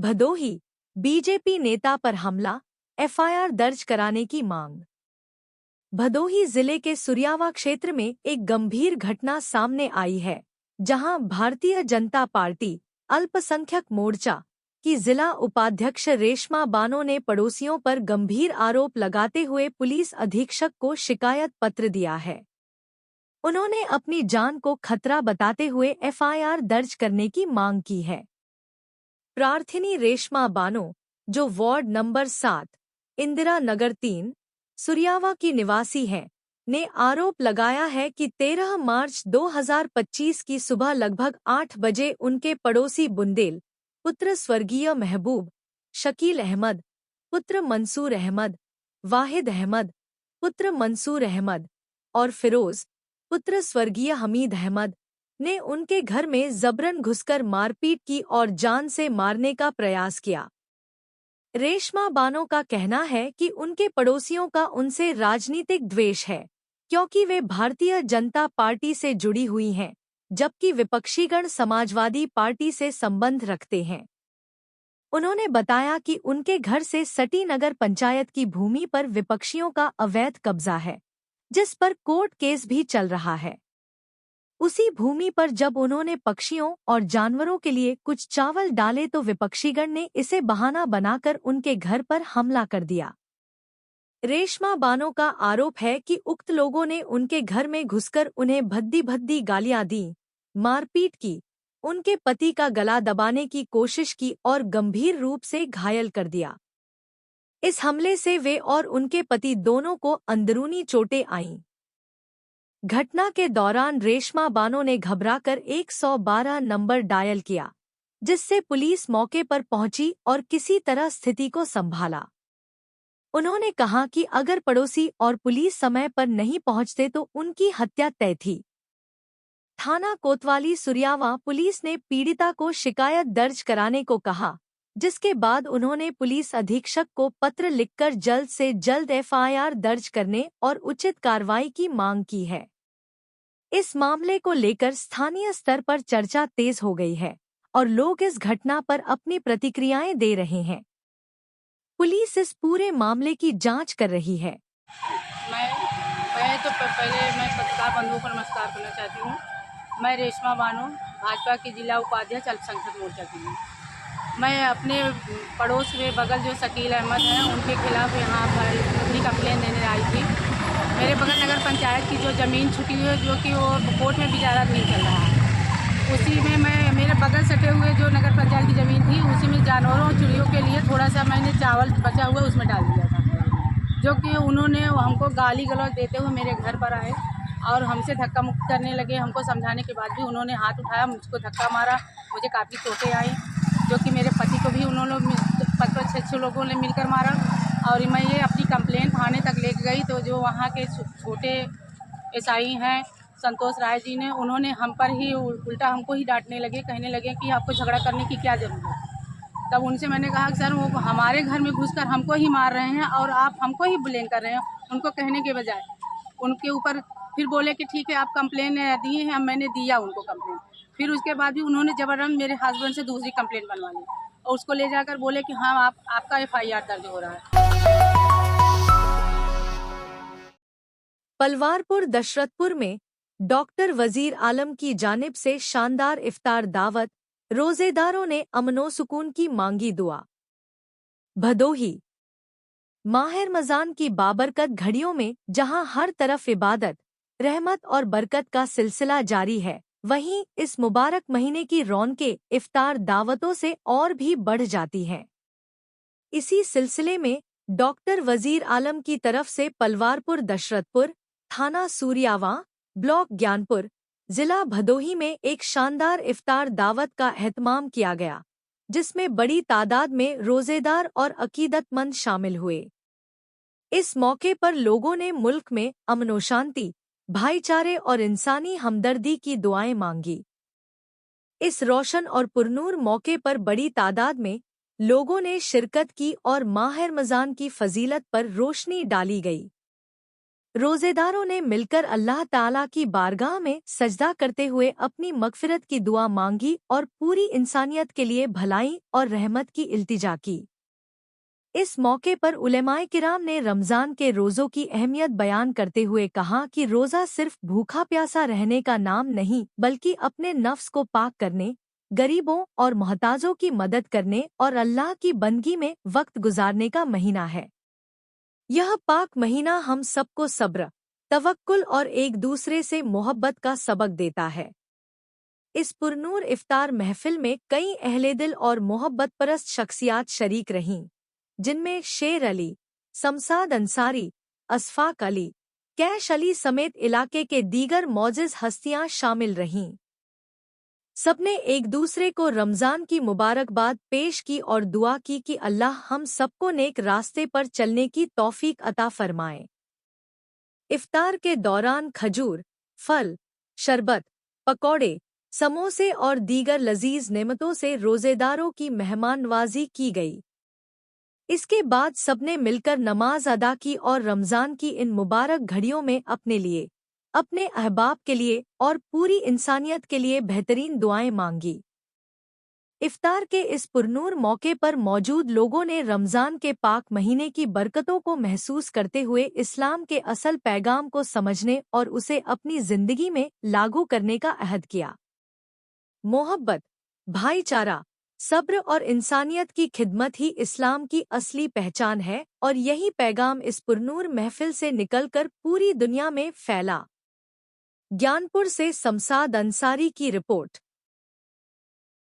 Bhadohi, BJP नेता पर हमला, एफआईआर दर्ज कराने की मांग। भदोही जिले के सुरियावा क्षेत्र में एक गंभीर घटना सामने आई है, जहां भारतीय जनता पार्टी अल्पसंख्यक मोर्चा की जिला उपाध्यक्ष रेशमा बानो ने पड़ोसियों पर गंभीर आरोप लगाते हुए पुलिस अधीक्षक को शिकायत पत्र दिया है। उन्होंने अपनी जान को खतरा बताते हुए एफआईआर दर्ज करने की मांग की है। प्रार्थिनी रेशमा बानो, जो वार्ड नंबर 7, इंदिरा नगर 3, सुरियावा की निवासी हैं, ने आरोप लगाया है कि 13 मार्च 2025 की सुबह लगभग 8 बजे उनके पड़ोसी बुंदेल पुत्र स्वर्गीय महबूब, शकील अहमद पुत्र मंसूर अहमद, वाहिद अहमद पुत्र मंसूर अहमद और फिरोज पुत्र स्वर्गीय हमीद अहमद ने उनके घर में जबरन घुसकर मारपीट की और जान से मारने का प्रयास किया। रेशमा बानो का कहना है कि उनके पड़ोसियों का उनसे राजनीतिक द्वेष है, क्योंकि वे भारतीय जनता पार्टी से जुड़ी हुई हैं, जबकि विपक्षीगण समाजवादी पार्टी से संबंध रखते हैं। उन्होंने बताया कि उनके घर से सटी नगर पंचायत की भूमि पर विपक्षियों का अवैध कब्जा है, जिस पर कोर्ट केस भी चल रहा है। उसी भूमि पर जब उन्होंने पक्षियों और जानवरों के लिए कुछ चावल डाले तो विपक्षीगण ने इसे बहाना बनाकर उनके घर पर हमला कर दिया। रेशमा बानो का आरोप है कि उक्त लोगों ने उनके घर में घुसकर उन्हें भद्दी भद्दी गालियां दी, मारपीट की, उनके पति का गला दबाने की कोशिश की और गंभीर रूप से घायल कर दिया। इस हमले से वे और उनके पति दोनों को अंदरूनी चोटें आईं। घटना के दौरान रेशमा बानो ने घबराकर 112 नंबर डायल किया, जिससे पुलिस मौके पर पहुंची और किसी तरह स्थिति को संभाला। उन्होंने कहा कि अगर पड़ोसी और पुलिस समय पर नहीं पहुंचते तो उनकी हत्या तय थी। थाना कोतवाली सुरियावा पुलिस ने पीड़िता को शिकायत दर्ज कराने को कहा, जिसके बाद उन्होंने पुलिस अधीक्षक को पत्र लिखकर जल्द से जल्द एफआईआर दर्ज करने और उचित कार्रवाई की मांग की है। इस मामले को लेकर स्थानीय स्तर पर चर्चा तेज हो गई है और लोग इस घटना पर अपनी प्रतिक्रियाएं दे रहे हैं। पुलिस इस पूरे मामले की जांच कर रही है। मैं तो पहले मैं पत्रकार बंधुओं को नमस्कार करना चाहती हूँ। मैं रेशमा बानो, भाजपा की जिला उपाध्यक्ष अल्पसंख्यक मोर्चा की हूँ। मैं अपने पड़ोस में बगल जो शकील अहमद हैं उनके खिलाफ यहाँ पर अपनी कंप्लेन देने आई थी। मेरे बगल नगर पंचायत की जो ज़मीन छुटी हुई है, जो कि वो कोर्ट में विचाराधीन चल रहा है, उसी में मैं मेरे बगल सटे हुए जो नगर पंचायत की ज़मीन थी उसी में जानवरों और चिड़ियों के लिए थोड़ा सा मैंने चावल बचा हुआ उसमें डाल दिया था, जो कि उन्होंने हमको गाली गलौज देते हुए मेरे घर पर आए और हमसे धक्का मुक्की करने लगे। हमको समझाने के बाद भी उन्होंने हाथ उठाया, मुझको धक्का मारा, मुझे काफ़ी चोटें आई, जो कि मेरे पति को भी उन्होंने 5-6 लोगों ने मिलकर मारा। और मैं ये अपनी कंप्लेन थाने तक ले गई तो जो वहाँ के छोटे एसआई हैं संतोष राय जी ने, उन्होंने हम पर ही उल्टा हमको ही डांटने लगे, कहने लगे कि आपको झगड़ा करने की क्या ज़रूरत है। तब उनसे मैंने कहा कि सर वो हमारे घर में घुसकर हमको ही मार रहे हैं और आप हमको ही ब्लेम कर रहे हैं, उनको कहने के बजाय। उनके ऊपर फिर बोले कि ठीक है आप कंप्लेन दिए हैं, मैंने दिया उनको कंप्लेन। फिर उसके बाद भी उन्होंने जबरन मेरे हस्बैंड से दूसरी कंप्लेन बनवा ली और उसको ले जाकर बोले कि हाँ आपका एफआईआर दर्ज हो रहा है। पलवारपुर दशरथपुर में डॉक्टर वजीर आलम की जानिब से शानदार इफ्तार दावत, रोजेदारों ने अमनो सुकून की मांगी दुआ। भदोही, माह रमजान की बाबरकत घड़ियों में जहां हर तरफ इबादत, रहमत और बरकत का सिलसिला जारी है, वहीं इस मुबारक महीने की रौनकें इफ्तार दावतों से और भी बढ़ जाती हैं। इसी सिलसिले में डॉक्टर वजीर आलम की तरफ से पलवारपुर दशरथपुर, थाना सूरियावा, ब्लॉक ज्ञानपुर, जिला भदोही में एक शानदार इफ्तार दावत का एहतमाम किया गया, जिसमें बड़ी तादाद में रोजेदार और अकीदतमंद शामिल हुए। इस मौके पर लोगों ने मुल्क में अमन शांति, भाईचारे और इंसानी हमदर्दी की दुआएं मांगी। इस रोशन और पुरनूर मौके पर बड़ी तादाद में लोगों ने शिरकत की और माह रमजान की फजीलत पर रोशनी डाली गई। रोजेदारों ने मिलकर अल्लाह ताला की बारगाह में सजदा करते हुए अपनी मगफिरत की दुआ मांगी और पूरी इंसानियत के लिए भलाई और रहमत की इल्तिजा की। इस मौके पर उलेमाए किराम ने रमज़ान के रोज़ों की अहमियत बयान करते हुए कहा कि रोज़ा सिर्फ भूखा प्यासा रहने का नाम नहीं बल्कि अपने नफ्स को पाक करने, गरीबों और मोहताजों की मदद करने और अल्लाह की बंदगी में वक्त गुजारने का महीना है। यह पाक महीना हम सबको सब्र, तवक्कुल और एक दूसरे से मोहब्बत का सबक देता है। इस पुरनूर इफ्तार महफिल में कई अहले दिल और मोहब्बत परस्त शख्सियात शरीक रहीं, जिनमें शेर अली, समसाद अंसारी, असफाक अली, कैश अली समेत इलाके के दीगर मौजिज़ हस्तियां शामिल रहीं। सबने एक दूसरे को रमज़ान की मुबारकबाद पेश की और दुआ की कि अल्लाह हम सबको नेक रास्ते पर चलने की तौफीक अता फरमाए। इफ्तार के दौरान खजूर, फल, शरबत, पकौड़े, समोसे और दीगर लजीज नेमतों से रोज़ेदारों की मेहमाननवाजी की गई। इसके बाद सबने मिलकर नमाज अदा की और रमज़ान की इन मुबारक घड़ियों में अपने लिए, अपने अहबाब के लिए और पूरी इंसानियत के लिए बेहतरीन दुआएं मांगी। इफ्तार के इस पुरनूर मौके पर मौजूद लोगों ने रमज़ान के पाक महीने की बरकतों को महसूस करते हुए इस्लाम के असल पैगाम को समझने और उसे अपनी जिंदगी में लागू करने का अहद किया। मोहब्बत, भाईचारा, सब्र और इंसानियत की खिदमत ही इस्लाम की असली पहचान है और यही पैगाम इस पुरनूर महफिल से निकलकर पूरी दुनिया में फैला। ज्ञानपुर से समसाद अंसारी की रिपोर्ट।